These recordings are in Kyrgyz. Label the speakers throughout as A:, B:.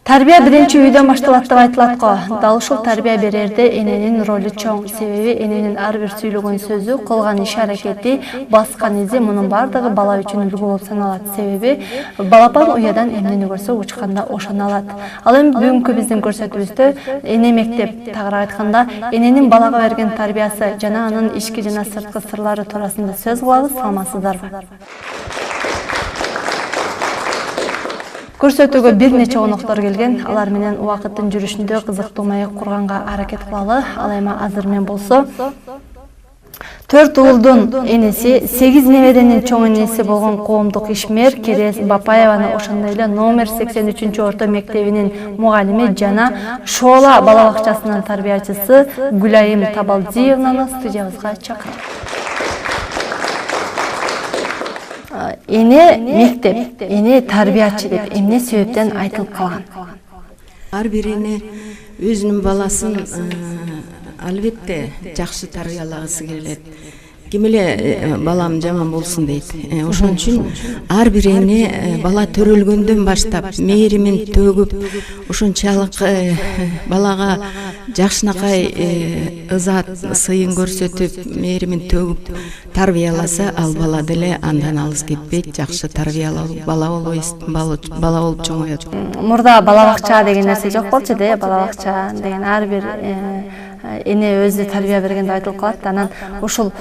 A: Тарбия биринчи үйдөн башталат деп айтылат го. Дал ушул тарбия берерде эненин ролу чоң. Себеби эненин ар бир сүйлөгөн сөзү, кылган иш аракети, баскан изи мунун бардыгы бала үчүн үлгү болуп саналат. Себеби балапан уядан эмнени көрсө учканда ошону алат. Ал эми бүгүнкү биздин көрсөтүүбүздө эне мектеп, тагыраак айтканда эненин балага берген тарбиясы жана анын ички жана сырткы сырлары туурасында сөз кылабыз. Саламатсыздарбы? Көрсөтүүгө бир нече коноктор келген. Алар менен убакыттын жүрүшүндө кызыктуу маек курганга аракет кылалы. Ал эми азыр мен болсо 4 уулдун энеси, 8 неберенин чоң энеси болгон коомдук ишмер Керез Бапаеваны, ошондой эле номер 83-орто мектебинин мугалими жана Шоола бала бакчасынын тарбиячысы Гүлайым Табалдиевнаны студиябызга чакырам. Эне мектеп, эне тарбиячы деп эмне себептен айтылып калган?
B: Ар бир эне өзүнүн баласын албетте жакшы тарбиялагысы келет. Ким эле балам жаман болсун дейт. Ошон үчүн ар бир эне бала төрөлгөндөн баштап мээримин төгүп, ошончалык балага жакшынакай ызат, сыйын көрсөтүп, мээримин төгүп тарбияласа, ал бала деле андан алыс кетпейт, жакшы тарбиялуу бала болуп чоңоет.
A: Мурда бала бакча деген нерсе жок болчу да, бала бакча деген ар бир эне өзү тарбия бергенде айтылып калат. Анан ушул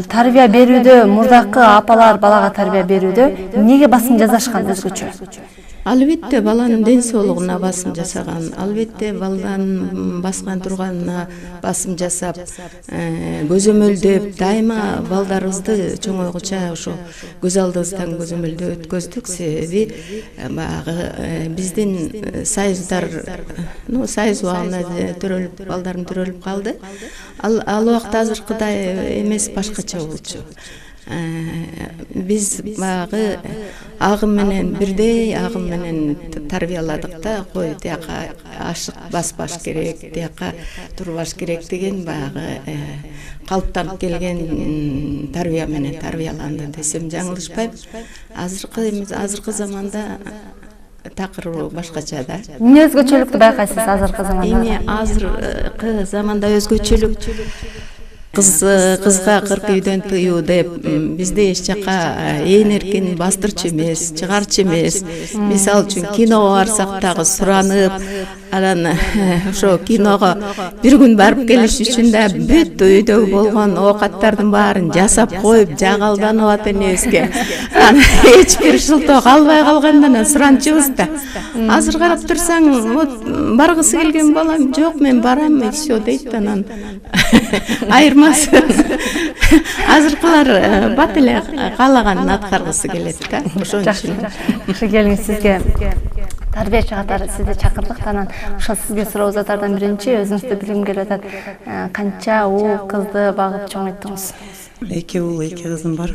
A: тарбия берүүдө, мурдакы апалар балага тарбия берүүдө эмнеге басым жасашкан өзгөчө?
B: Албетте баланын ден соолугуна басым жасаган, албетте балданын баскан турганына басым жасап, көзөмөлдөп, дайыма балдарыбызды чоңойгуча ошо көз алдыбыздан көзөмөлдөө өткөздүк. Себеби баягы биздин союздар, союз убагына төрөлүп, балдарым төрөлүп калды. Ал убакта азыркыдай эмес, башкача болчу. Биз багы агым менен бирдей агым менен тарбияладык да, кой тияка ашык баспаш керек, тияка турбаш керек деген багы калыптанып келген тарбия менен тарбияланды десем жаңылышпайм. Азыркы заманда такыр башкача да.
A: Эмне өзгөчөлүктү байкайсыз азыркы заманда?
B: Эми азыркы заманда өзгөчөлүк кызга 40 үйдөн тыюу деп бизде эч жака ээн эркин бастырчу эмес, чыгарчу эмес. Мисалы үчүн киного барсак дагы суранып, анан ошо киного бир күн барып келиш үчүн да бүт үйдөгү болгон оокаттардын баарын жасап коюп, жагалданып атат энебизге. Анан эч бир шылтоо калбай калгандан суранчубуз да. Азыр карап турсаң, баргысы келген балам, жок мен барам, всё дейт. Анан айырма азыркылар бат эле каалаганын аткаргысы келет да. Ошон үчүн
A: Жакшы келиңиз, сизге тарбиячы катары сизди чакырдык. Анан ошо сизге суроо затардан биринчи, өзүңүздү билгим келип атат. Канча уул кызды багып чоңойттуңуз?
C: 2 уул, 2 кызым бар.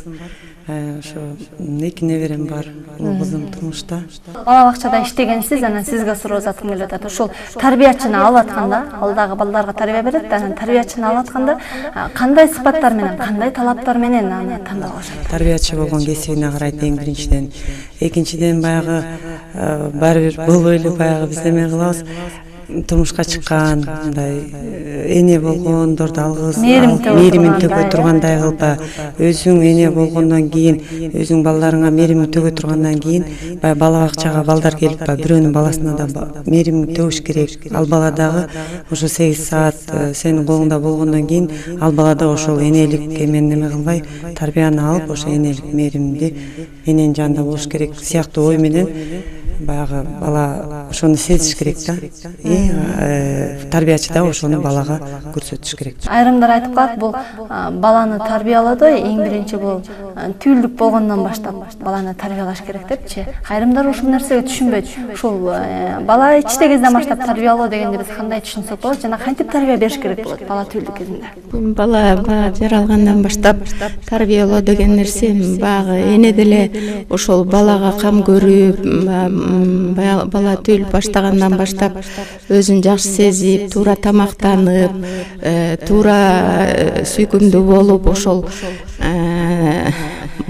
C: Ошо 2 неберем бар. Уул кызым турмушта.
A: Бала бакчада иштегенсиз, анан сизге суроо затым келип атат. Ушул тарбиячыны алып атканда, алдагы балдарга тарбия берет, анан тарбиячыны алып атканда кандай сыпаттар менен, кандай талаптар менен аны тандап алышат?
C: Тарбиячы болгон кесибине карайт эң биринчиден. Экинчиден баягы баары бир болбой эле баягы биз эме кылабыз. Турмушка чыккан, мындай эне болгондорду алгыз, мээримин төгө тургандай кылып, өзүң эне болгондон кийин, өзүң балдарыңа мээримин төгө тургандан кийин, бала бакчага балдар келип, бирөөнүн баласына да мээримин төгүш керек. Ал бала дагы ошо 8 саат сенин колуңда болгондон кийин, ал бала да ошол энелик эмени неме кылбай, тарбияны алып, ошо энелик мээримди эненин жанында болуш керек сыяктуу ой менен баягы бала ошону сезиш керек да. Тарбиячы да ошону балага көрсөтүш керек.
A: Айрымдар айтып калат, бул баланы тарбиялоодо эң биринчи бул түүлдүк болгондон баштап баланы тарбиялаш керек депчи. Айрымдар ушул нерсеге түшүнбөйт. Ушул бала ичте кезден баштап тарбиялоо дегенди биз кандай түшүнсөк болот жана кантип тарбия бериш керек болот бала түүлдүк кезинде?
B: Бала жаралгандан баштап тарбиялоо деген нерсе багы эне деле ошол балага кам көрүп, бала түүлүп баштагандан баштап өзүн жакшы сезип, туура тамактанып, туура сүйкүмдүү болуп, ошол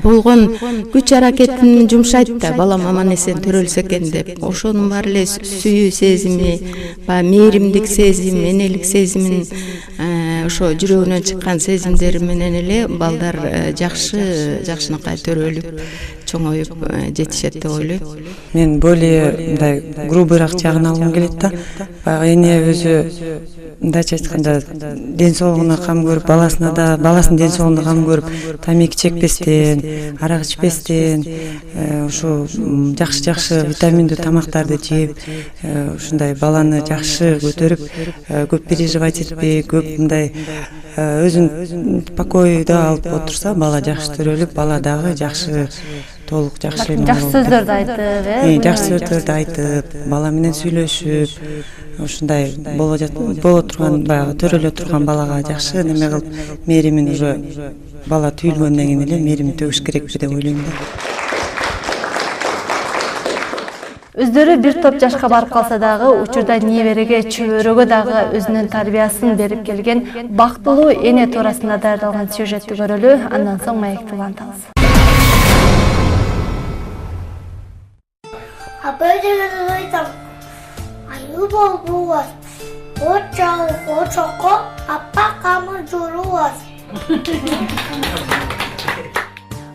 B: болгон күч аракетин жумшайт да, балам аман эсен төрөлсө экен деп. Ошонун баары эле сүйүү сезими, баягы мээримдик сезим, энелик сезимин ошо жүрөгүнөн чыккан сезимдери менен эле балдар жакшынакай төрөлүп, чоңоюп жетишет деп ойлойм.
C: Мен более мындай грубыйраак жагын алгым келет да. Баягы эне өзү мындайча айтканда ден соолугуна кам көрүп, баласынын ден соолугуна кам көрүп, тамеки чекпестен, арак ичпестен, ушу жакшы витаминдүү тамактарды жеп, ушундай баланы жакшы көтөрүп, көп переживать этпей, көп мындай өзүн покойдо алып отурса, бала жакшы төрөлүп, бала дагы жакшы толук жакшы
A: сөздөрдү айтып,
C: жакшы сөздөрдү айтып, бала менен сүйлөшүп, ушундай боло турган, баягы төрөлө турган балага жакшы неме кылып, мээримин уже бала түйүлгөндөн кийин эле мээримин төгүш керекпи деп ойлойм да.
A: Өздөрү бир топ жашка барып калса дагы, учурда небереге, чөбөрөгө дагы өзүнүн тарбиясын берип келген бактылуу эне туурасында даярдалган сюжетти көрөлү, андан соң маекти улантабыз.
D: Апа дегенди айтам. Аю болбуңар. Очоко апа камыр жууруңар.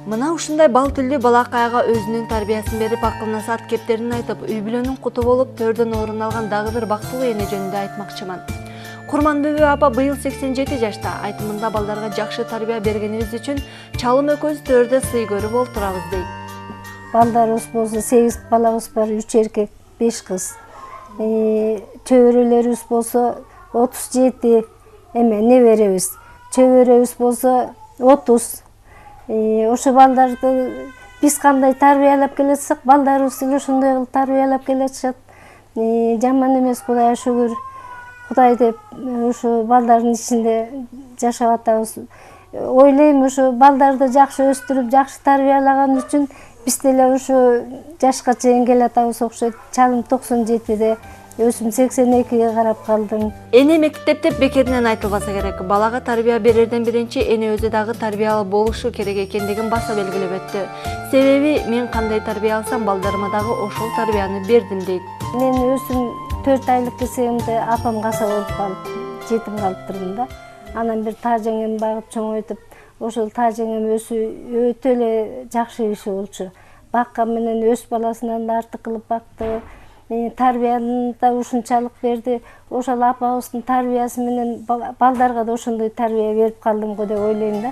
A: Мына ушундай бал тилдүү балакайга өзүнүн тарбиясын берип, акыл насаат кептерин айтып, үй бүлөнүн куту болуп, төрдөн орун алган дагы бир бактылуу эне жөнүндө айтмакчымын. Курманбүбү апа быйыл 87 жашта. Айтымында балдарга жакшы тарбия бергенибиз үчүн чалым экөөбүз төрдө сый көрүп олтурабыз дейт.
E: Балдарыбыз болсо 8 балабыз бар, 3 эркек, 5 кыз. Чөбөрөлөрүбүз болсо 37 неберебиз. Чөбөрөбүз болсо 30. Ошо балдарды биз кандай тарбиялап келатсак, балдарыбыз эле ошондой кылып тарбиялап келатышат. Жаман эмес, Кудайга шүгүр. Кудай деп ошо балдардын ичинде жашап атабыз. Ойлойм, ошо балдарды жакшы өстүрүп, жакшы тарбиялаган үчүн биз деле ошо жашка чейин келатабыз окшойт. Чалым 97-де, өзүм 82-ге карап калдым.
A: Эне мектепте бекеринен айтылбаса керек. Балага тарбия берерден биринчи эне өзү дагы тарбиялуу болушу керек экендигин баса белгилеп өттү. Себеби мен кандай тарбия алсам, балдарыма дагы ошол тарбияны бердим дейт.
E: Мен өзүм 4 айлык кезегимде апам каса болуп калып, жетим калып турдум да. Анан бир тажеңем багып чоңойтуп, ошол тажеңем өтө эле жакшы киши болчу. Баккан менен өз баласынан да артык кылып бакты. Тарбияны да ушунчалык берди. Ошол апабыздын тарбиясы менен балдарга да ошондой тарбия берип калдым го деп ойлойм да.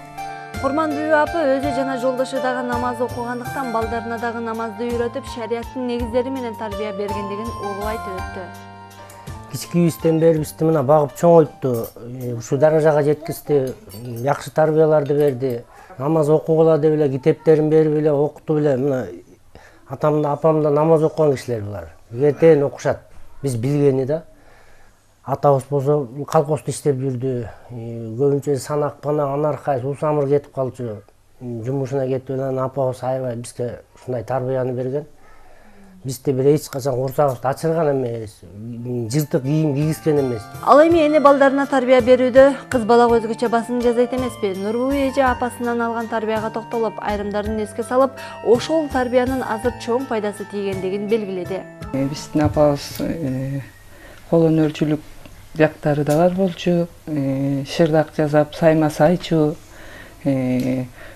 A: Курманбүбү апа өзү жана жолдошу дагы намаз окугандыктан балдарына дагы намазды үйрөтүп, шарияттын негиздери менен тарбия бергендигин угуп айтып өттү.
F: Кичигибизден бери бизди мына багып чоңойтtu, ушул даражага жеткизди, жакшы тарбияларды берди. Намаз окугула деп эле китептерин берип эле окутуп эле, мына атам да апам да намаз окуган кишилер булар. Эртең окушат. Биз билгени да. Атабыз болсо колхозду иштеп жүрдү. Көбүнчө санак, пана, анаркай, суусамыр кетип калчу. Жумушуна кетип эле апабыз аябай бизге ушундай тарбияны берген. Бизде бир эч качан курсагыбызды ачырган эмес, жыртык кийим кийгизген эмес.
A: Ал эми эне балдарына тарбия берүүдө кыз балага өзгөчө басым жасайт эмеспи? Нурбуй эже апасынан алган тарбияга токтолуп, айрымдарын эске салып, ошол тарбиянын азыр чоң пайдасы тийгендигин белгиледи.
G: Биздин апабыз кол өнөрчүлүк жактары да бар болчу, шырдак жасап, сайма сайчу,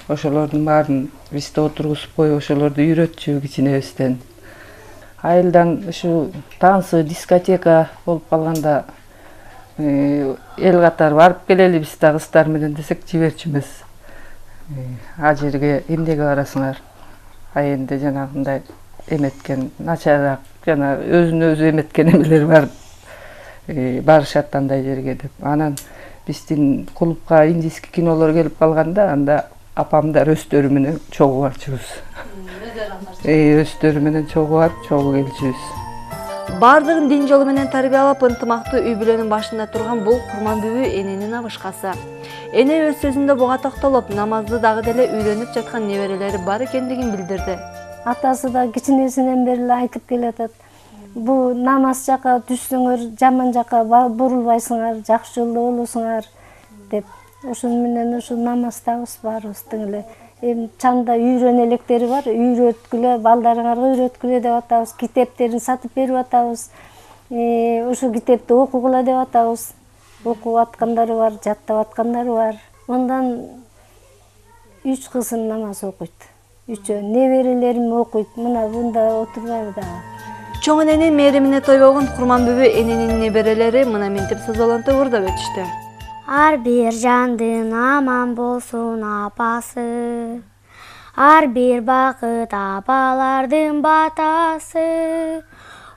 G: ошолордун баарын бизди отургузуп коюп, ошолорду үйрөтчү кичинебизден. Айылдан ушу тансы, дискотека болуп калганда эл катары барып келели биз да кыздар менен десек жиберчүбүз. А жерге эмнеге барасыңар? Айында жанагындай эметкен, начарак, жана өзүн өзү эметкен эмелер бар. Барышат андай жерге деп. Анан биздин клубка индийский кинолор келип калганда, анда апамдар өздөрү менен чогуу барчубуз. Өздөрү менен чогуу барып, чогуу келчүбүз.
A: Бардыгын дин жолу менен тарбиялап, ынтымактуу үй бүлөнүн башында турган бул Курманбүбү эненин абышкасы. Эне өз сөзүндө буга токтолуп, намазды дагы деле үйрөнүп жаткан неберелери бар экендигин билдирди.
E: Атасы да кичинесинен бери эле айтып келатат. Бу намаз жака түшсөңөр, жаман жака бурулбайсыңар, жакшы жолдо болосуңар деп. Ошону менен ушу намаздабыз баарыбыз эле чанда үйрөн электери бар, үйрөткүлө, балдарыңарга үйрөткүлө деп атабыз, китептерин сатып берип атабыз. Ушу китепти окугула деп атабыз. Окуп аткандары бар, жаттап аткандары бар. Ондан 3 кызым намаз окуйт. 3 неберелерим окуйт. Мына бунда отурбайбы дагы.
A: Чоң эненин мээримине тойбогон Курманбүбү эненин неберелери мына мынтип сөзбаланты уурдап өтүштү.
D: Ар бир жандын аман болсун апасы. Ар бир бакыт апалардын батасы.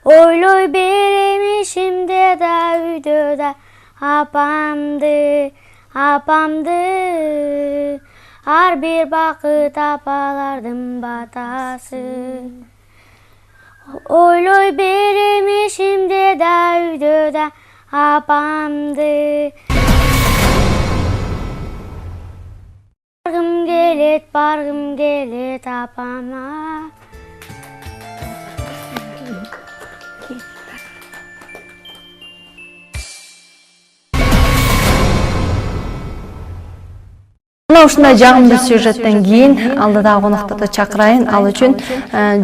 D: Ойлой берем ишимде да үйдө да апамды. Ар бир бакыт апалардын батасы. Ойлой берем ишимде да үйдө да апамды. Баргым келет апама.
A: Мына ушундай жагымдуу сюжеттен кийин алдыдагы конокторду чакырайын. Ал үчүн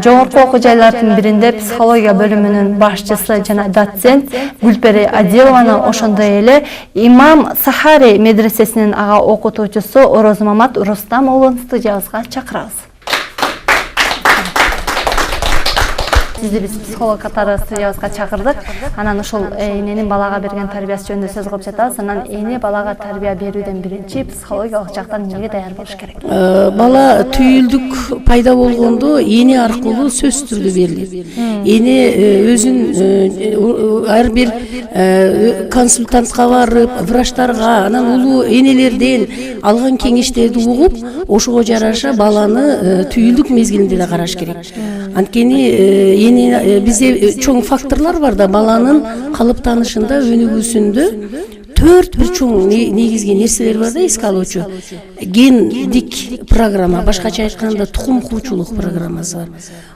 A: жогорку окуу жайлардын биринде психология бөлүмүнүн башчысы жана доцент Гүлпери Адилованы, ошондой эле Имам Сахари медресесинин ага окутуучусу Орозмамат Рустам уулун студиябызга чакырабыз. Сизди биз психолог катары студиябызга чакырдык. Анан ошол эненин балага берген тарбиясы жөнүндө сөз кылып жатабыз. Анан эне балага тарбия берүүдөн биринчи психологиялык жактан эмнеге даяр болуш керек?
H: Бала түйүлдүк пайда болгондо эне аркылуу сөзсүз түрдө берилет. Эне өзүн ар бир консультантка барып, врачтарга, анан улуу энелерден алган кеңештерди угуп, ошого жараша баланы түйүлдүк мезгилинде да караш керек. Анткени бизде чоң факторлор бар да, баланын калыптанышында, өнүгүүсүндө 4 бир чоң негизги нерселер бар да, эске алуучу. Гендик программа, башкача айтканда тукум куучулук программасы бар.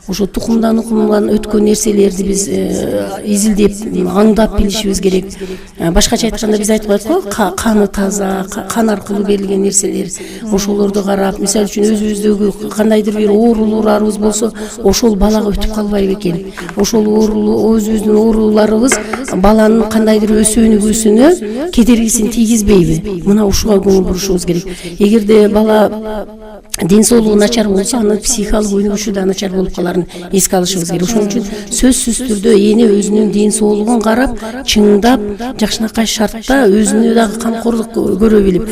H: Ошо тукумдан укумдан өткөн нерселерди биз изилдеп, аңдап билишибиз керек. Башкача айтканда биз айтып коет го, каны таза, кан аркылуу берилген нерселер. Ошолорду карап, мисалы үчүн өзүбүздөгү кандайдыр бир ооруларыбыз болсо, ошол балага өтүп калбайбы экен. Ошол өзүбүздүн ооруларыбыз баланын кандайдыр өсүү өнүгүүсүнө кедергисин тийгизбейби? Мына ушуга көңүл бурушубуз керек. Эгерде бала ден соолугу начар болсо, анын психикалык өнүгүшү да начар болуп каларын эске алышыбыз керек. Ошон үчүн сөзсүз түрдө эне өзүнүн ден соолугун карап, чыңдап, жакшынакай шартта өзүнө дагы камкорлук көрө билип,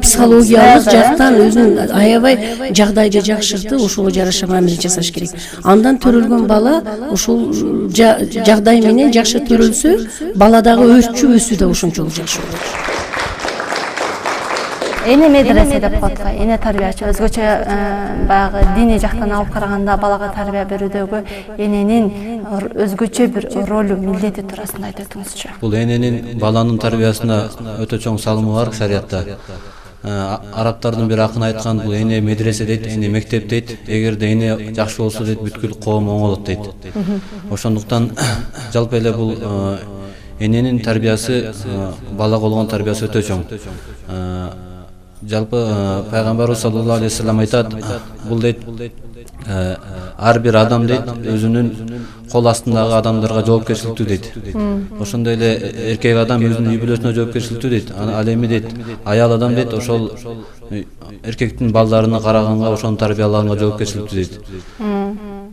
H: психологиялык жактан өзүнүн аябай жагдайды жакшыртып, ошого жараша мамиле жасаш керек. Андан төрөлгөн бала ошол жагдай менен жакшы төрөлсө, баладагы өрчү өсүү да ошончолук жакшы болот.
A: Эне медресе деп коет го, эне тарбиячы. Өзгөчө баягы диний жактан алып караганда балага тарбия берүүдөгү эненин өзгөчө бир ролу, милдети туурасында айтып өтүңүзчү.
I: Бул эненин баланын тарбиясына өтө чоң салымы бар шариятта. Арабтардын бир акын айткан, бул эне медресе дейт, эне мектеп дейт. Эгерде эне жакшы болсо дейт, бүткүл коом оңолот дейт. Ошондуктан жалпы эле бул эненин тарбиясы, балага болгон тарбиясы өтө чоң. Жалпы пайгамбарыбыз саллаллаху алейхи вассалам айтат, бул дейт ар бир адам дейт өзүнүн кол астындагы адамдарга жоопкерчиликтүү дейт. Ошондой эле эркек адам өзүнүн үй бүлөсүнө жоопкерчиликтүү дейт. Ал эми дейт аял адам дейт ошол эркектин балдарына караганга, ошонун тарбиялаганга жоопкерчиликтүү дейт.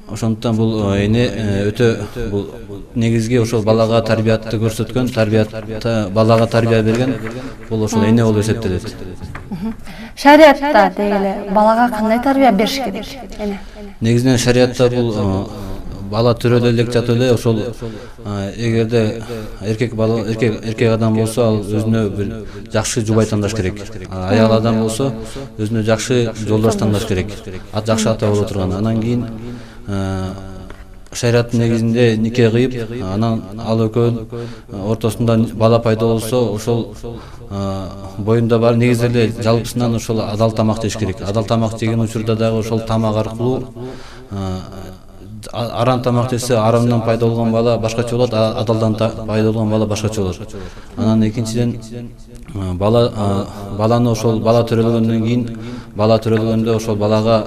I: Ошондуктан бул эне өтө бул негизги ошол балага тарбиятты көрсөткөн, тарбиятта балага тарбия берген бул ошол эне болуп эсептелет.
A: Шариатта дегеле балага кандай тарбия бериш керек?
I: Негизинен шариатта бул бала төрөлө элек жатып эле ошол эгерде эркек адам болсо, ал өзүнө бир жакшы жубай тандаш керек. Аял адам болсо, өзүнө жакшы жолдош тандаш керек. Жакшы ата боло турган. Анан кийин шариаттын негизинде нике кыйып, анан ал экөөнүн ортосунда бала пайда болсо, ошол боюнда бар негизи эле жалпысынан ошол адал тамак жеш керек. Адал тамак жеген учурда дагы ошол тамак аркылуу арам тамак жесе, арамдан пайда болгон бала башкача болот, адалдан пайда болгон бала башкача болот. Анан экинчиден баланы ошол бала төрөлгөндөн кийин бала төрөлгөндө ошол балага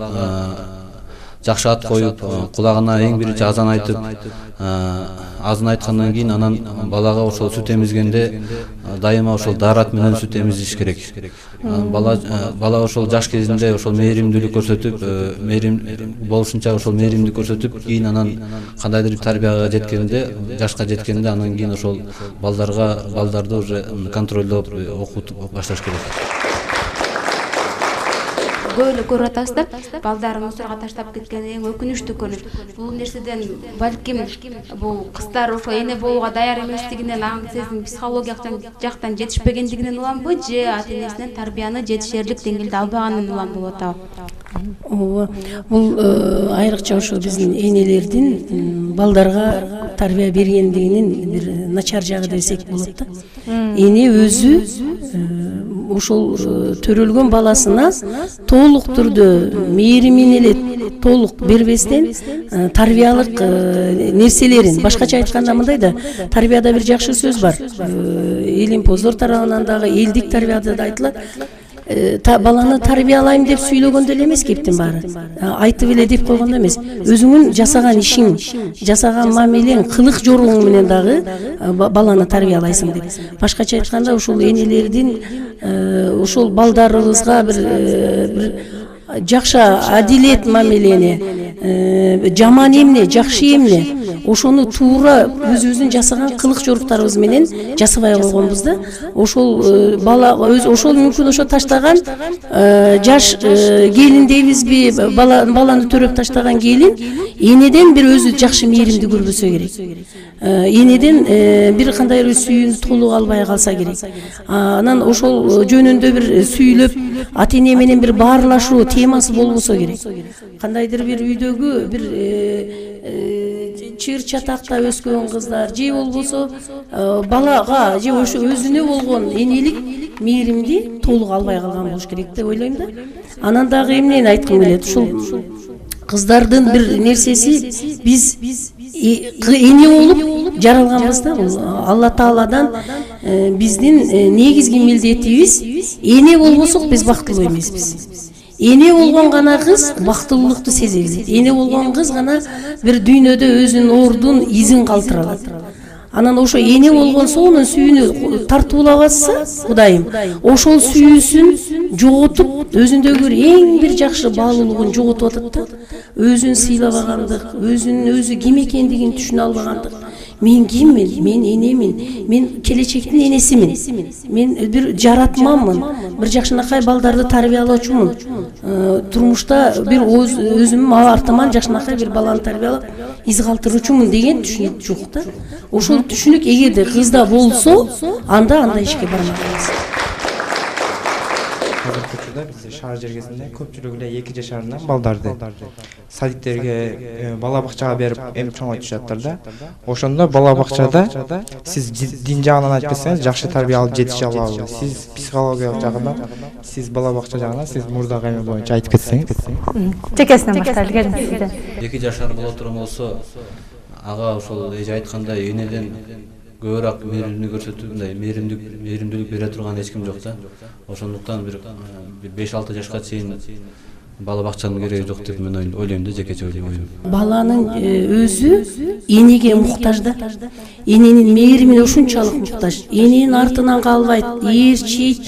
I: жакшы ат коюп, кулагына эң биринчи азан айтып, азан айткандан кийин анан балага ошол сүт эмизгенде дайыма ошол даарат менен сүт эмизиш керек. Бала ошол жаш кезинде ошол мээримдүүлүк көрсөтүп, мээрим болушунча ошол мээримди көрсөтүп, кийин анан кандайдыр тарбияга жеткенде, жашка жеткенде анан кийин ошол балдарды уже контролдоп окутуп башташ керек.
J: Көп эле көрүп атабыз да, балдары мусорго таштап кеткен эң өкүнүчтүү көрүнүш. Бул нерседен балким бул кыздар ошо эне болууга даяр эместигинен, аң сезим психологиялык жактан жетишпегендигинен уламбы, же ата-энесинен тарбияны жетишерлик деңгээлде албаганынан улам болуп атабы?
H: Ооба, бул айрыкча ошо биздин энелердин балдарга тарбия бергендигинин бир начар жагы десек болот да. Эне өзү ошол төрөлгөн баласына толук түрдө мээримин эле толук бербестен тарбиялык нерселерин, башкача айтканда мындай да, тарбияда бир жакшы сөз бар. Элимпоздор тарабынан дагы элдик тарбияда да айтылат. Баланы тарбиялайм деп сүйлөгөндө эле эмес кептин баары. Айтып эле деп койгондо эмес. Өзүңүн жасаган ишиң, жасаган мамилең, кылык жоруң менен дагы баланы тарбиялайсың деп. Башкача айтканда ошол энелердин ошол балдарыбызга бир жакшы адилет мамилени, жаман эмне, жакшы эмне, ошону туура өзүбүздүн жасаган кылык жоруктарыбыз менен жасабай койгонбуз да. Ошол бала ошол мүмкүн ошо таштаган жаш келин дейбизби, баланы төрөп таштаган келин энеден бир өзү жакшы мээримди көрбөсө керек. Энеден бир кандай сүйүүнү толук албай калса керек. Анан ошол жөнүндө бир сүйлөп, ата-эне менен бир баарлашуу темасы болбосо керек. Кандайдыр бир үйдөгү бир чыр чатакта өскөн кыздар же болбосо балага же ошо өзүнө болгон энелик мээримди толук албай калган болуш керек деп ойлойм да. Анан дагы эмнени айткым келет, ушул кыздардын бир нерсеси, биз эне болуп жаралганбыз да. Бул Алла Тааладан биздин негизги милдетибиз, эне болбосок биз бактылуу эмеспиз. Эне болгон гана кыз бактылуулукту сезе билет. Эне болгон кыз гана бир дүйнөдө өзүнүн ордун, изин калтыра алат. Анан ошо эне болгон соонун сүйүүнү тартуулап атса, Кудайым, ошол сүйүүсүн жоготуп, өзүндөгү эң бир жакшы баалуулугун жоготуп атат да. Өзүн сыйлабагандык, өзүнүн өзү ким экендигин түшүнө албагандык. Мен киммин? Мен энемин. Мен келечектин энесимин. Мен бир жаратмаммын. Бир жакшынакай балдарды тарбиялоочумун. Турмушта бир өзүм артыман жакшынакай бир баланы тарбиялап из калтыруучумун деген түшүнүк жок да. Ошол түшүнүк эгерде кызда болсо, анда андай ишке бармайбыз.
K: Азыркы учурда биз шаар жергесинде көпчүлүгү эле 2 жашарынан балдарды садиктерге, бала бакчага берип эми чоңойтуп жатыр да. Ошондо бала бакчада сиз дин жагынан айтпасаңыз жакшы тарбия алып жетише алабы? Сиз психологиялык жагынан, сиз бала бакча жагынан, сиз мурдагы эме боюнча айтып кетсеңиз.
A: Жекесинен баштайлы келиңиз сизден.
I: 2 жашар боло турган болсо, ага ошол эже айткандай энеден көбүрөөк мээримди көрсөтүп, мындай мээримдүүлүк бере турган эч ким жок да. Ошондуктан бир 5-6 жашка чейин бала бакчанын кереги жок деп мен ойлойм да, жекече ойлойм.
H: Баланын өзү энеге муктаж да. Эненин мээримине ушунчалык муктаж. Эненин артынан калбайт, ээрчийт.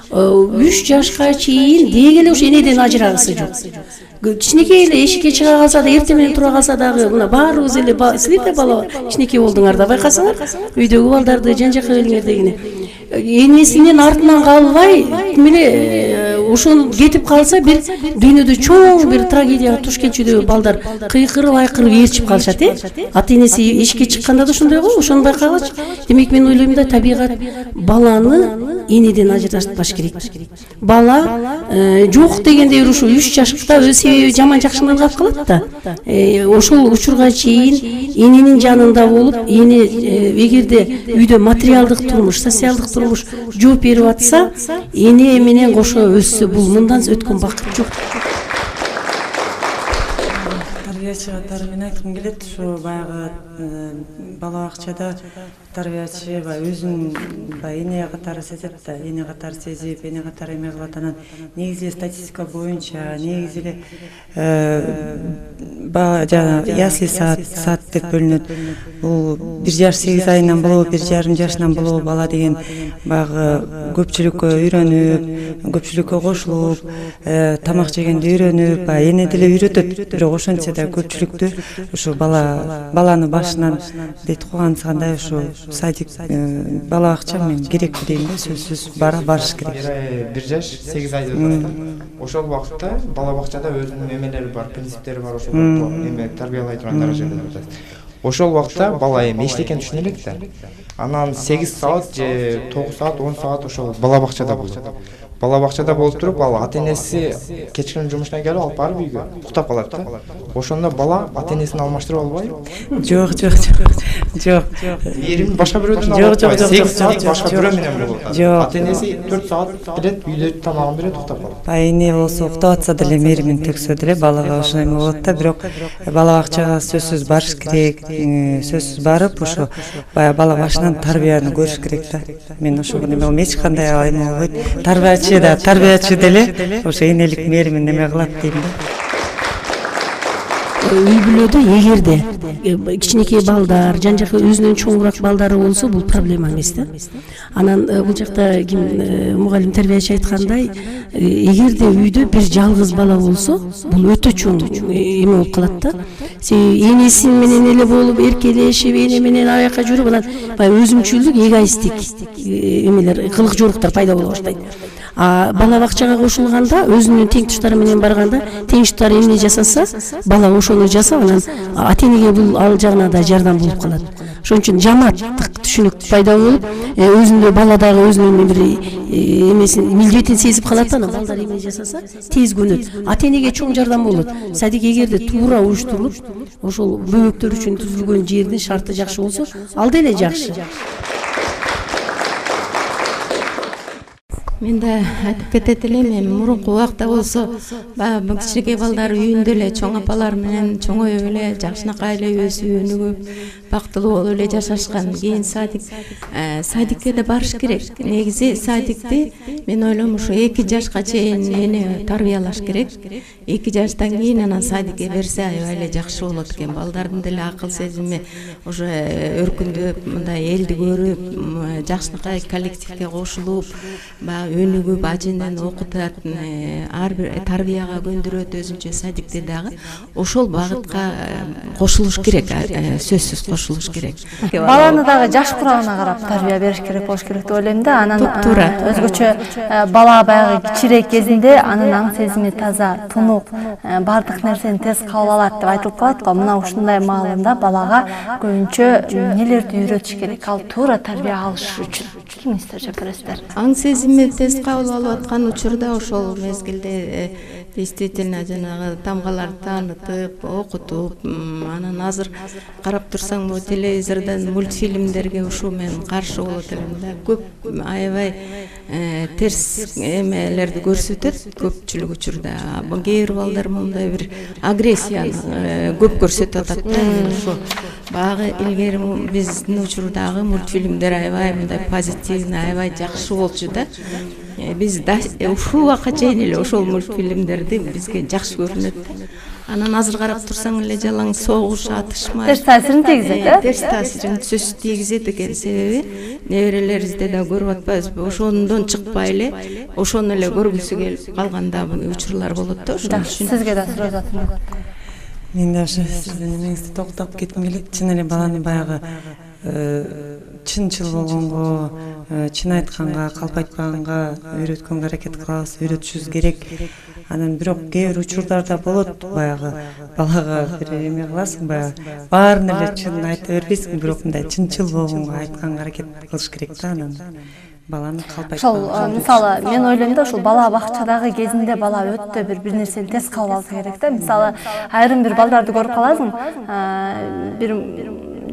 H: 3 жашка чейин деги эле ушу энеден ажырагысы жок. Кичинекей эле эшикке чыга калса да, эртең менен тура калса дагы, мына баарыбыз эле силер да бала кичинекей болдуңар да, байкасаңар, үйдөгү балдарды жан жакка келиңер дегене. Энесинин артынан калбай, меле ошон кетип калса, бир дүйнөдө чоң бир трагедияга туш келчүдө балдар кыйкырып айкырып ээрчип калышат, ата-энеси эшикке чыкканда да ошондой го, ошону байкагач. Демек мен ойлойм да, табигат баланы энеден ажыратпаш керек. Бала жок дегенде ушу 3 жашта өз себеби жаман жакшынан калып калат да. Ошол учурга чейин эненин жанында болуп, эне эгерде үйдө материалдык турмуш, социалдык турмуш жооп берип атса, эне менен кошо өссө, бул мындан өткөн бакыт жок.
C: Тарбия тарбиячыга тарбияны айткым келет. Ушу баягы бала бакчада тарбиячы өзүн эне катары сезет да, эне катары сезип, эне катары эме кылат. Анан негизи статистика боюнча негизи эле ясли саат деп бөлүнөт. Бул 1 жаш 8 айынан болобу, 1,5 жашынан болобу бала деген баягы көпчүлүккө үйрөнүп, көпчүлүккө кошулуп, тамак жегенди үйрөнүп, эне деле үйрөтөт. Бирок ошентсе да көпчүлүктү ушу баланы башынан дейт кылгансыгандай ушу садик бала бакча мен керекпи дейм да, сөзсүз барыш керек.
K: 1 жаш 8 ай деп атат. Ошол убакытта бала бакчада өзүнүн эмелери бар, принциптери бар, ошол эме тарбиялай турган даражада деп атат. Ошол убакытта бала эми эчтекени түшүнө элек да. Анан 8 саат же 9 саат, 10 саат ошол бала бакчада болот. Бала бакчада болуп туруп, ал ата-энеси кечкирин жумуштан келип алып барып үйгө уктап калат да. Ошондо бала ата-энесин алмаштырып албайбы?
C: Жок.
K: Мээрим башка бирөөдөн алып. Жок. 8 саат башка бирөө менен болот. Ата-энеси 4 саат берет, үйдө тамагын берет, уктап калат.
C: Эне болсо уктап атса деле мээримин төксө деле балага ошондой эме болот да. Бирок бала бакчага сөзсүз барыш керек, сөзсүз барып ошо баягы бала башынан тарбияны көрүш керек да. Мен ошого эме болом, эч кандай эме болбойт. Тарбиячы деле ошо энелик мээримин эме кылат дейм да.
H: Үй бүлөдө эгерде кичинекей балдар, жан жакка өзүнөн чоңураак балдары болсо бул проблема эмес да. Анан бул жакта мугалим тарбиячы айткандай, эгерде үйдө бир жалгыз бала болсо, бул өтө чоң эме болуп калат да. Себеби энеси менен эле болуп эркелешип, эне менен аяка жүрүп, анан баягы өзүмчүлдүк, эгоисттик эмелер, кылык жоруктар пайда боло баштайт. Бала бакчага кошулганда, өзүнүн теңтуштары менен барганда, теңтуштары эмне жасаса, бала ошону жасап, анан ата-энеге бул ал жагына да жардам болуп калат. Ошон үчүн жамааттык түшүнүк пайда болуп, өзүндө бала дагы өзүнүн бир эмесин, милдетин сезип калат, анан балдар эмне жасаса, тез көнөт. Ата-энеге чоң жардам болот. Садик эгерде туура уюштурулуп, ошол бөбөктөр үчүн түзүлгөн жердин шарты жакшы болсо, ал деле жакшы.
B: Мен да айтып кетет элем, эми мурунку убакта болсо, баягы кичинекей балдар үйүндө эле чоң апалар менен чоңоюп эле, жакшынакай эле өсүп өнүгүп, бактылуу болуп эле жашашкан. Кийин садикке да барыш керек. Негизи садикти мен ойлойм ушу 2 жашка чейин эне тарбиялаш керек. 2 жаштан кийин анан садикке берсе аябай эле жакшы болот экен. Балдардын деле акыл сезими уже өркүндөп, мындай элди көрүп, жакшынакай коллективге кошулуп, баягы өнүгүп, ажынын окутат, ар бир тарбияга көндүрөт өзүнчө садикте дагы. Ошол багытка кошулуш керек, сөзсүз кошулуш керек.
A: Баланы дагы жаш курагына карап тарбия бериш керек болуш керек деп ойлойм да. Анан өзгөчө бала баягы кичирээк кезинде анын аң сезими таза, тунук, бардык нерсени тез кабыл алат деп айтылып калат го. Мына ушундай маалында балага көбүнчө нелерди үйрөтүш керек, ал туура тарбия алыш үчүн. Эмнестер жеп бересиздер?
B: Аң сезими тез кабыл алып аткан учурда ошол мезгилде действительно жанагы тамгаларды таанытып, окутуп, анан азыр карап турсаң бул телевизордон мультфильмдерге ушу мен каршы болот элем да. Көп аябай терс эмелерди көрсөтөт көпчүлүк учурда. Кээ бир балдар мындай бир агрессияны көп көрсөтүп атат да. Ошо багы илгери биздин учурдагы мультфильмдер аябай мындай позитивный, аябай жакшы болчу да. Биз ушул убакка чейин эле ошол мультфильмдерди бизге жакшы көрүнөт. Анан азыр карап турсаң эле жалаң согуш, атышма.
A: Терс таасирин тийгизет, э?
B: Терс таасирин сөзсүз тийгизет экен. Себеби неберелерибизде да көрүп атпайбызбы? Ошондон чыкпай эле, ошону эле көргүсү келип калганда учурлар болот да. Ошон үчүн
A: сизге да суроо жатырмын.
C: Мен да сиздин эмеңизди токтоп кетким келет. Чын эле баланы баягы чынчыл болгонго, чын айтканга, калп айтканга үйрөткөнгө аракет кылабыз, үйрөтүшүбүз керек. Анан бирок кээ бир учурларда болот, баягы балага бир эме кыласың, баягы баарын эле чын айта бербейсиң, бирок мындай чынчыл болгонго айтканга аракет кылыш керек да. Анан баланы калп
A: ошол мисалы мен ойлойм да, ушул бала бакчадагы кезинде бала өтө бир нерсени тез кабыл алса керек да. Мисалы айрым бир балдарды көрүп каласың, бир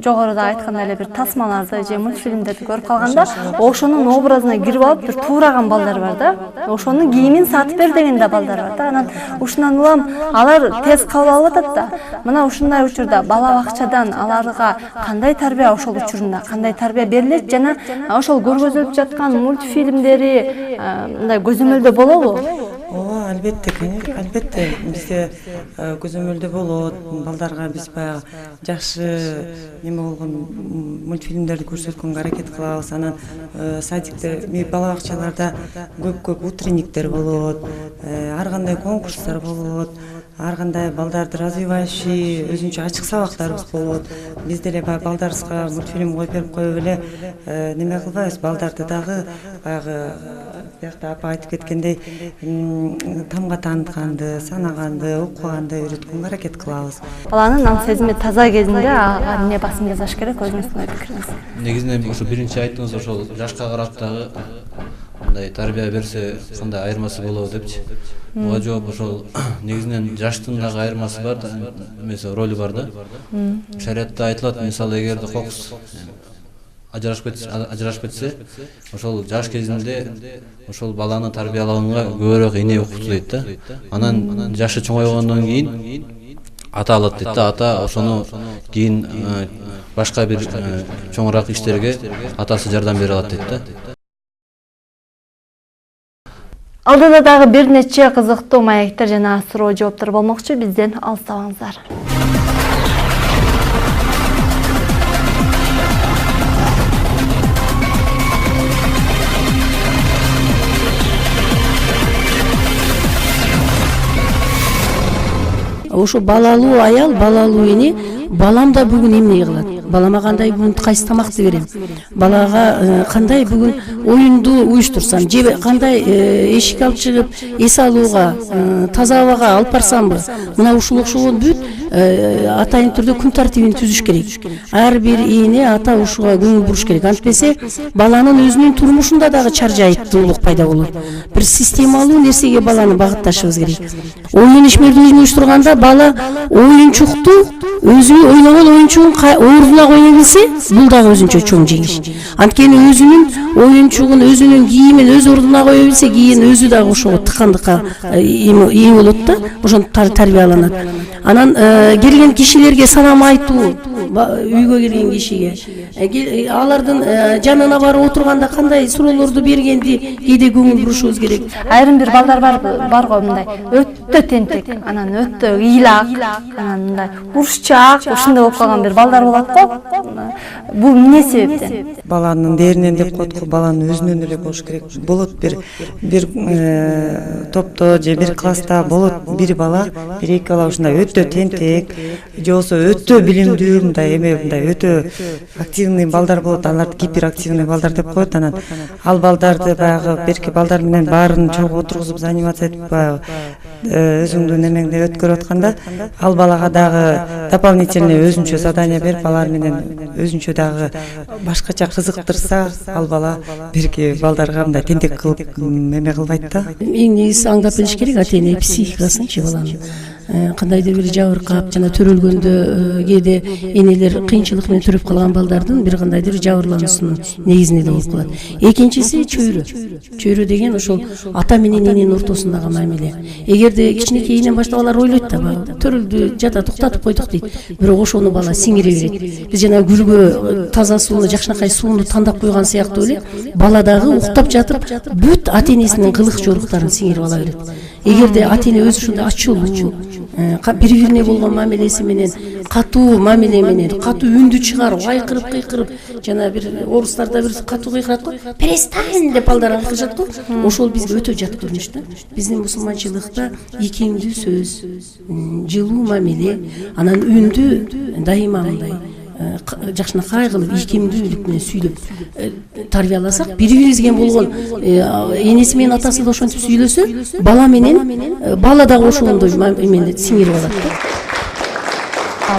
A: жогоруда айткандай эле бир тасмаларды же мультфильмдерди көрүп калганда ошонун образына кирип алып бир туураган балдар бар да. Ошонун кийимин сатып бер деген да балдар бар да. Анан ушундан улам алар тез кабыл алып атат да. Мына ушундай учурда бала бакчадан аларга кандай тарбия ошол учурунда кандай тарбия берилет жана ошол көргөзүлүп жаткан мультфильмдери мындай көзөмөлдө болобу?
C: Ооба, албетте, албетте бизде көзөмөлдө болот. Балдарга биз баягы жакшы неме болгон мультфильмдерди көрсөткөнгө аракет кылабыз. Анан садикте, бала бакчаларда көп утренниктер болот, ар кандай конкурстар болот. Ар кандай балдарды развивающий өзүнчө ачык сабактарыбыз болот. Биз деле баягы балдарыбызга мультфильм коюп берип коюп эле неме кылбайбыз. Балдарды дагы баягы биякта апа айтып кеткендей тамга таанытканды, санаганды, окуганды үйрөткөнгө аракет кылабыз.
A: Баланын ан сезими таза кезинде ага эмне басым жасаш керек, өзүңүздүн пикириңиз?
I: Негизинен ушу биринчи айттыңыз, ошол жашка карап дагы мындай тарбия берсе кандай айырмасы болобу депчи. Буга жооп ошол негизинен жаштын дагы айырмасы бар, эмеси ролу бар да. Шариатта айтылат, мисалы эгерде кокус ажырашып кетсе, ошол жаш кезинде ошол баланы тарбиялаганга көбүрөөк эне укуктуу дейт да. Анан жашы чоңойгондон кийин ата алат дейт да. Ата ошону кийин башка бир чоңураак иштерге атасы жардам бере алат дейт да.
A: Алдыда дагы бир нече кызыктуу маектер жана суроо жооптор болмокчу, бизден алыстабаңыздар.
H: Ошо балалуу аял, балалуу эне, балам да бүгүн эмне кылат? Балама кандай бүгүн кайсы тамакты берем? Балага кандай бүгүн оюнду уюштурсам, же кандай эшик алып чыгып, эс алууга, таза абага алып барсамбы? Мына ушул окшогон бүт атайын түрдө күн тартибин түзүш керек. Ар бир эне ата ушуга көңүл буруш керек. Антпесе баланын өзүнүн турмушунда дагы чаржайыптуулук пайда болот. Бир системалуу нерсеге баланы багытташыбыз керек. Оюн ишмерди уюштурганда бала оюнчукту өзү ойногон оюнчугун ордуна кое билсе, бул дагы өзүнчө чоң жеңиш. Анткени өзүнүн оюнчугун, өзүнүн кийимин өз ордуна кое билсе, кийин өзү дагы ошого тыкандыкка ээ болот да, ошентип тарбияланат. Анан келген кишилерге салам айтуу, үйгө келген кишиге, алардын жанына барып отурганда кандай суроолорду бергенди кээде көңүл бурушубуз керек.
A: Айрым бир балдар бар го мындай өтө тентек, анан өтө ыйлак, анан мындай урушчаак, ушундай болуп калган бир балдар болот го. Бул эмне себептен?
C: Баланын дээринен деп коет го, баланын өзүнөн эле болуш керек. Болот бир топто же бир класста болот бир бала, бир эки бала ушундай өтө тентек, же болбосо өтө билимдүү, мындай өтө активный балдар болот. Аларды гиперактивный балдар деп коет. Анан ал балдарды баягы берки балдар менен баарын чогуу отургузуп заниматься этип баягы өзүңдүн немеңде өткөрүп атканда, ал балага дагы дополнительный өзүнчө задание берип, алар менен өзүнчө дагы башкача кызыктырса, ал бала берки балдарга мындай тентек кылып неме кылбайт да.
H: Эң негизи аңдап билиш керек ата-эне психикасынчы баланын. Кандайдыр бир жабыркап жана төрөлгөндө кээде энелер кыйынчылык менен төрөп калган балдардын бир кандайдыр жабырлануусунун негизинде да болуп калат. Экинчиси чөйрө. Чөйрө деген ошол ата менен эненин ортосундагы мамиле. Эгерде кичинекейинен баштап алар ойлойт да, төрөлдү, жатат, уктатып койдук дейт. Бирок ошону бала сиңире берет. Биз жана гүлгө таза сууну, жакшынакай сууну тандап койгон сыяктуу эле бала дагы уктап жатып бүт ата-энесинин кылык жоруктарын сиңирип ала берет. Эгерде ата-эне өзү ушундай ачуулуу, бири-бирине болгон мамилеси менен, катуу мамиле менен, катуу үндү чыгарып, кыйкырып, жана бир орустарда бир катуу кыйкырат го, перестань деп балдар кыйкырышат го. Ошол бизге өтө жат көрүнүш да. Биздин мусулманчылыкта икемдүү сөз, жылуу мамиле, анан үндү дайыма мындай жакшынакай кылып, ийкемдүүлүк менен сүйлөп тарбияласак, бири-бирибизге болгон энеси менен атасы да ошентип сүйлөсө, бала менен бала дагы ошондой эмени сиңирип алат да.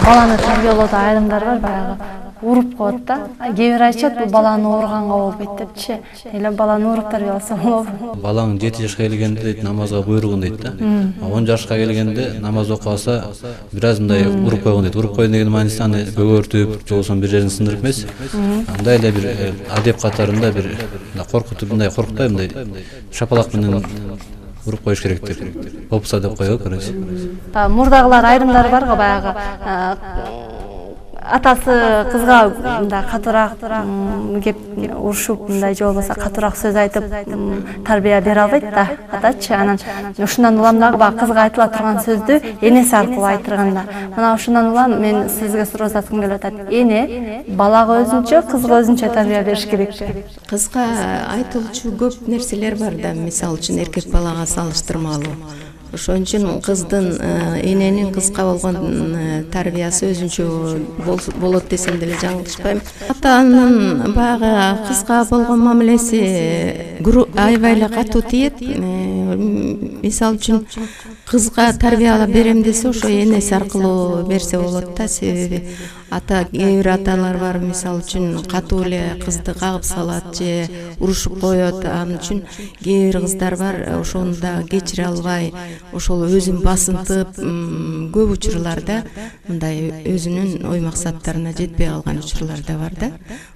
A: Баланы тарбиялоодо айрымдар бар, баягы уруп коет да. Кээ бир айтышат бул баланы ууруганга болбойт депчи. Эле баланы ууруп тарбияласа болобу?
I: Балаң 7 жашка келгенде дейт намазга буйругун дейт да. 10 жашка келгенде намаз окубаса бир аз мындай уруп койгон дейт. Уруп койгон деген мааниси аны көгөртүп, же болбосо бир жерин сындырып эмес. Андай эле бир адеп катарында бир коркутуп, мындай коркутай, мындай шапалак менен уруп коюш керек деп. Болупса деп коёбу, короче.
A: Мурдагылар айрымдар бар го баягы атасы кызга мындай катуураак кеп урушуп мындай же болбосо катуураак сөз айтып тарбия бере албайт да атачы. Анан ушундан улам дагы баягы кызга айтыла турган сөздү энеси аркылуу айтырганда. Мына ушундан улам мен сизге суроо узаткым келип атат. Эне балага өзүнчө, кызга өзүнчө тарбия бериш керекпи?
B: Кызга айтылчу көп нерселер бар да, мисалы үчүн эркек балага салыштырмалуу. Ошон үчүн кыздын эненин кызга болгон тарбиясы өзүнчө болот десем деле жаңылышпайм. Атанын баягы кызга болгон мамилеси аябай эле катуу тиет. Мисалы үчүн кызга тарбиялап берем десе, ошо энеси аркылуу берсе болот да. Себеби кээ бир аталар бар, мисалы үчүн катуу эле кызды кагып салат же урушуп коет. Анын үчүн кээ бир кыздар бар, ошону да кечире албай, ошол өзүн басынтып, көп учурларда мындай өзүнүн ой максаттарына жетпей калган учурлар да бар да.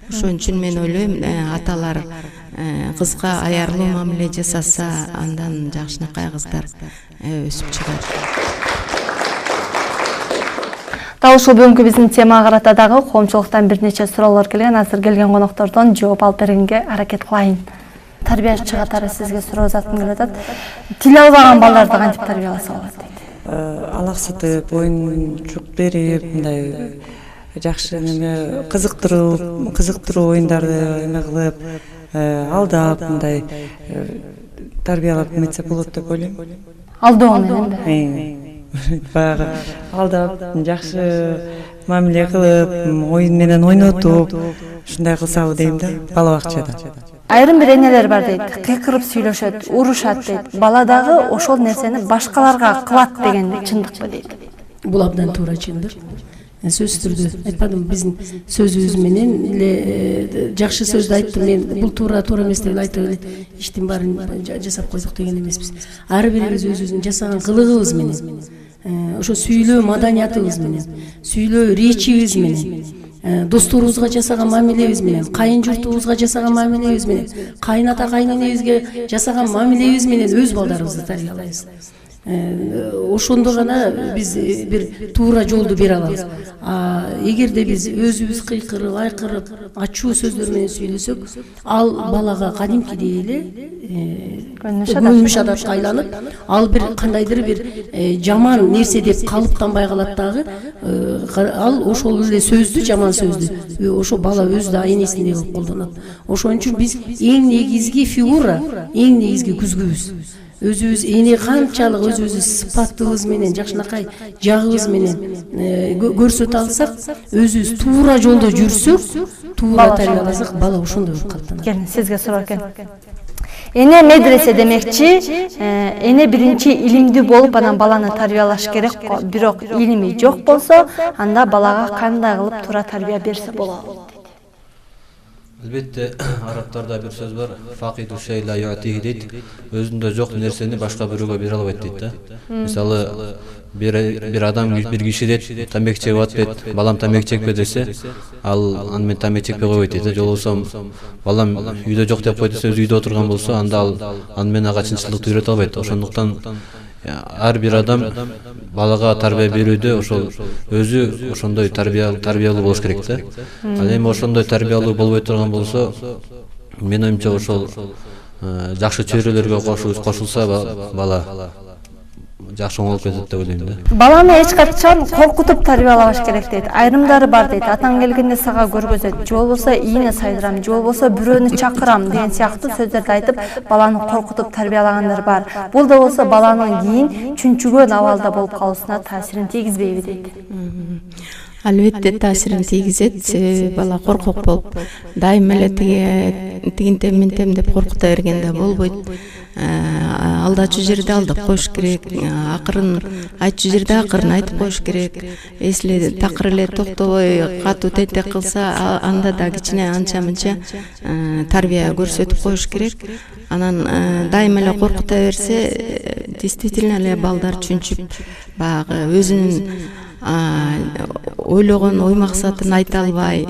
B: Ошон үчүн мен ойлойм, аталар кызга аярлуу мамиле жасаса, андан жакшынакай кыздар өсүп чыгат.
A: Дал ушул бүгүнкү биздин темага карата дагы коомчулуктан бир нече суроолор келген. Азыр келген коноктордон жооп алып бергенге аракет кылайын. Тарбиячы катары сизге суроо узаткым келип атат. Тил албаган балдарды кантип тарбияласа болот дейт?
C: Алаксытып, оюнчук берип, мындай жакшы неме кызыктыруу оюндарды эме кылып, алдап, мындай тарбиялап эметсе болот деп ойлойм.
A: Алдоо менен да.
C: Баягы алдап, жакшы мамиле кылып, оюн менен ойнотуп, ушундай кылсабы дейм да, бала бакчада.
A: Айрым бир энелер бар дейт, кыйкырып сүйлөшөт, урушат дейт. Бала дагы ошол нерсени башкаларга кылат деген чындыкпы дейт.
H: Бул абдан туура чындык. Сөзсүз түрдө айтпадым, биздин сөзүбүз менен эле жакшы сөздү айттым мен. Бул туура эмес деп айтып эле иштин баарын жасап койдук деген эмеспиз. Ар бирибиз өзүбүздүн жасаган кылыгыбыз менен, ошо сүйлөө маданиятыбыз менен, сүйлөө речибиз менен, досторубузга жасаган мамилебиз менен, кайын журтубузга жасаган мамилебиз менен, кайната кайненебизге жасаган мамилебиз менен өз балдарыбызды тарбиялайбыз. Ошондо гана биз бир туура жолду бере алабыз. Эгерде биз өзүбүз кыйкырып, айкырып, ачуу сөздөр менен сүйлөсөк, ал балага кадимкидей эле көнмүш адатка айланып, ал бир кандайдыр бир жаман нерсе деп калыптанбай калат дагы. Ал ошол эле сөздү, жаман сөздү ошо бала өзү да энесиндей болуп колдонот. Ошон үчүн биз эң негизги фигура, эң негизги күзгүбүз. Өзүбүз эне канчалык өзүбүздүн сыпатыбыз менен, жакшынакай жагыбыз менен көрсөтө алсак, өзүбүз туура жолдо жүрсөк, туура тарбияласак, бала ошондой болуп калат.
A: Келин, сизге суроо экен. Эне медресе демекчи, эне биринчи илимдүү болуп анан баланы тарбиялаш керек, бирок илими жок болсо, анда балага кандай кылып туура тарбия берсе болот?
I: Албетте, арабтарда бир сөз бар, факиду шей ла юатихи дейт. Өзүндө жок нерсени башка бирөөгө бере албайт дейт да. Мисалы, бир адам бир киши дейт, тамеки чегип атат дейт, балам тамеки чекпе десе, ал аны мен тамеки чекпей койбойт дейт да. Жолбосо балам үйдө жок деп кой десе, өзү үйдө отурган болсо, анда ал аны мен ага чынчылыкты үйрөтө албайт. Ошондуктан ар бир адам балага тарбия берүүдө ошол өзү ошондой тарбиялуу болуш керек да. Ал эми ошондой тарбиялуу болбой турган болсо, мен оюмча ошол жакшы чөйрөлөргө кошулса бала жакшы болуп кетет деп ойлойм да.
A: Баланы эч качан коркутуп тарбиялабаш керек дейт. Айрымдары бар дейт. Атаң келгенде сага көргөзөт, же болбосо ийне сайдырам, же болбосо бирөөнү чакырам деген сыяктуу сөздөрдү айтып, баланы коркутуп тарбиялагандар бар. Бул да болсо баланын кийин чүнчүгөн абалда болуп калуусуна таасирин тийгизбейби дейт.
B: Албетте таасирин тийгизет, себеби бала коркок болуп, дайыма эле тигинтем минтем деп коркута бергенде болбойт. алдачу жерде алдап коюш керек, акырын айтчу жерде акырын айтып коюш керек. Если такыр эле токтобой катуу тентек кылса, анда да кичине анча мынча тарбия көрсөтүп коюш керек. Анан дайыма эле коркута берсе, действительно эле балдар чүнчүп баягы өзүнүн ойлогон ой максатын айта албай,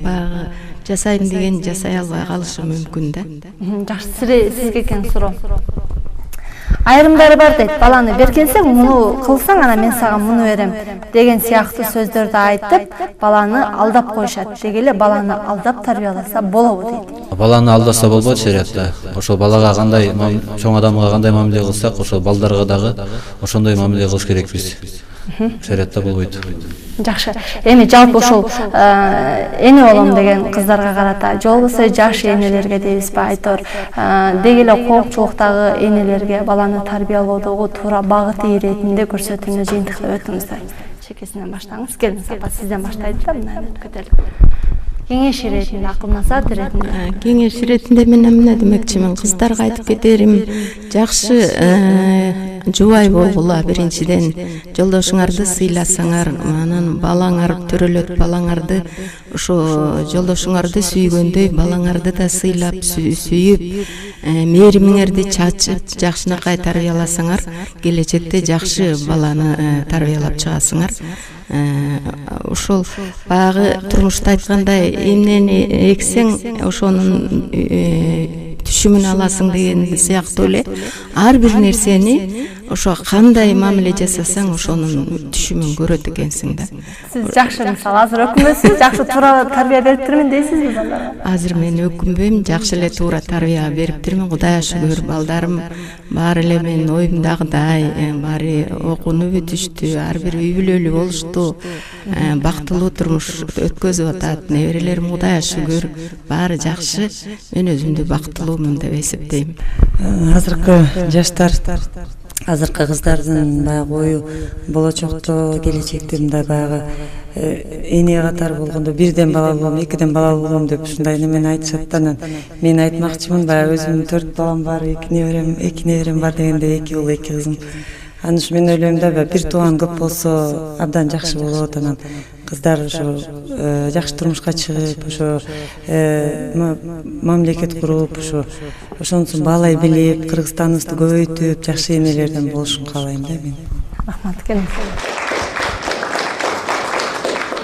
B: баягы жасайм деген жасай албай калышы мүмкүн да.
A: Жакшы, сизге экен суроо. Айрымдары бар дейт, баланы беркенсең, муну кылсаң, ана мен сага муну берем деген сыяктуу сөздөрдү айтып, баланы алдап коюшат. Дегеле баланы алдап тарбияласа болобу дейт.
I: Баланы алдаса болбойт шариатта. Ошол балага кандай, чоң адамга кандай мамиле кылсак, ошол балдарга дагы ошондой мамиле кылыш керекпиз. Шариатта болбойт.
A: Жакшы. Эми жалпы ошол эне болом деген кыздарга карата, же болбосо жаш энелерге дейбизби, айтор, дегеле коопчулуктагы энелерге баланы тарбиялоодогу туура багыты иретинде көрсөтүүнү жыйынтыктап өтүңүздөр. Чекесинен баштаңыз. Келиңиз, апа, сизден баштайт да, мына көтөрүп. Кеңеш иретинде, акыл насаат иретинде.
B: Кеңеш иретинде мен эмне демекчимин, кыздарга айтып кетерим, жакшы жубай болгула. Биринчиден жолдошуңарды сыйласаңар, анан балаңар төрөлөт, балаңарды ошо жолдошуңарды сүйгөндөй балаңарды да сыйлап, сүйүп, мээримиңерди чачып, жакшынакай тарбияласаңар, келечекте жакшы баланы тарбиялап чыгасыңар. Ошол баягы турмушта айткандай, эмнени эксең, ошонун түшүмүн аласың деген сыяктуу эле, ар бир нерсени ошо кандай мамиле жасасаң, ошонун түшүмүн көрөт экенсиң да.
A: Сиз жакшы, мисалы, азыр өкүнбөйсүз, жакшы туура тарбия бериптирмин дейсизби балдарга?
B: Азыр мен өкүнбөйм, жакшы эле туура тарбия бериптирмин, Кудайга шүгүр. Балдарым баары эле менин оюмдагыдай, баары окууну бүтүштү, ар бир үй бүлөлүү болушту, бактылуу турмуш өткөзүп атат. Неберелерим Кудайга шүгүр, баары жакшы. Мен өзүмдү бактылуумун деп эсептейм.
C: Азыркы жаштар, азыркы кыздардын баягы ою болочокто, келечекте мындай баягы эне катары болгондо бирден бала болом, экиден бала болом деп ушундай немени айтышат. Анан мен айтмакчымын, баягы өзүмдүн 4 балам бар, 2 неберем бар дегенде, 2 уул 2 кызым. Анан ушу мен ойлойм да, бир тууган көп болсо абдан жакшы болот. Анан кыздар ошо жакшы турмушка чыгып, ошо мамлекет куруп, ошонусун баалай билип, Кыргызстаныбызды көбөйтүп, жакшы энелерден болушун каалайм да мен.
A: Рахмат, келиңиз.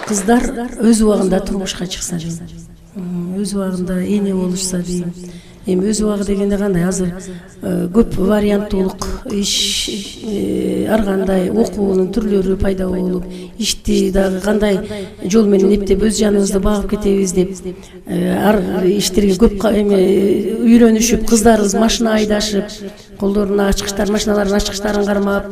H: Кыздар өз убагында турмушка чыкса дейм, өз убагында эне болушса дейм. Эми өз убагы дегенде кандай, азыр көп варианттуулук иш, ар кандай окуунун түрлөрү пайда болуп, ишти дагы кандай жол менен эптеп өз жаныбызды багып кетебиз деп, ар иштерге көп үйрөнүшүп, кыздарыбыз машина айдашып, колдоруна ачкычтар, машиналардын ачкычтарын кармап,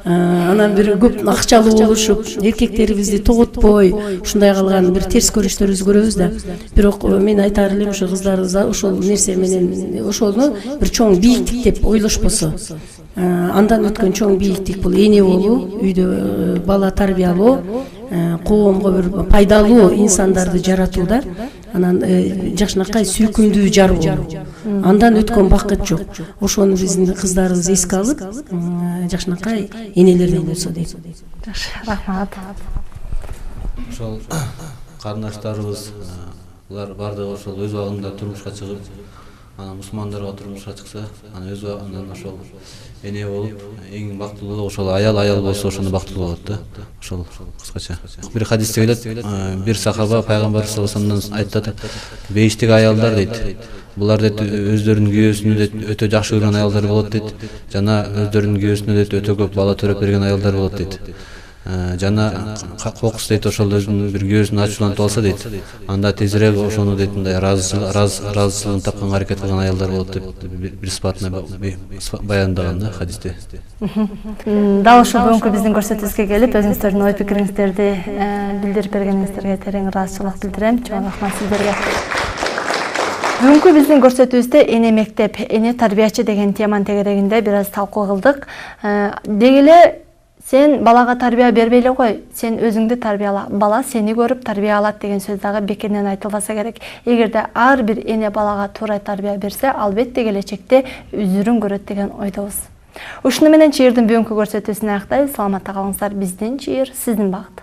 H: анан бир көп акчалуу болушуп, эркектерибизди тоготпой, ушундай калган бир терс көрүштөрүбүздү көрөбүз да. Бирок мен айтар элем, ошо кыздарыбыз ошол нерсе менен ошону бир чоң бийиктик деп ойлошпосо, андан өткөн чоң бийиктик бул эне болуу, үйдө бала тарбиялоо, коомго бир пайдалуу инсандарды жаратууда, анан жакшынакай сүйкүмдүү жар болуу. Андан өткөн бакыт жок. Ошону биздин кыздарыбыз эске алып, жакшынакай энелерден болсо дейм.
A: Жакшы, рахмат.
I: Ошол карындаштарыбыз, булар бардыгы ошол өз убагында турмушка чыгып, анан мусулмандарга турмушка чыкса, анан өз убагынан ошол эне болуп, эң бактылуу ошол аял болсо ошондо бактылуу болот да. Ошол кыскача. Бир хадисте келет, бир сахаба пайгамбар саллаллаху алейхи вассаламдан айтат, бейиштик аялдар дейт. Булар дейт өздөрүнүн күйөөсүнө дейт өтө жакшы көргөн аялдар болот дейт. Жана өздөрүнүн күйөөсүнө дейт өтө көп бала төрөп берген аялдар болот дейт. Жана кокус дейт ошол өзүнүн бир күйөөсүн ачуулантып алса дейт, анда тезирээк ошону дейт мындай ыраазычылыгын тапканга аракет кылган аялдар болот деп бир сыпатына баяндаган да хадисте.
A: Дал ушул бүгүнкү биздин көрсөтүүбүзгө келип, өзүңүздөрдүн ой пикириңиздерди билдирип бергениңиздерге терең ыраазычылык билдирем. Чоң рахмат сиздерге. Бүгүнкү биздин көрсөтүүбүздө эне мектеп, эне тарбиячы деген теманын тегерегинде бир аз талкуу кылдык. Дегеле Сен балага тарбия бербей эле кой, сен өзүңдү тарбияла. Бала сени көрүп тарбия алат деген сөз дагы бекеринен айтылбаса керек. Эгерде ар бир эне балага туура тарбия берсе, албетте келечекте үзүрүн көрөт деген ойдобуз. Ушуну менен чыйырдын бүгүнкү көрсөтүүсүн аяктайбыз. Саламатта калыңыздар. Биздин чыйыр, сиздин багыт.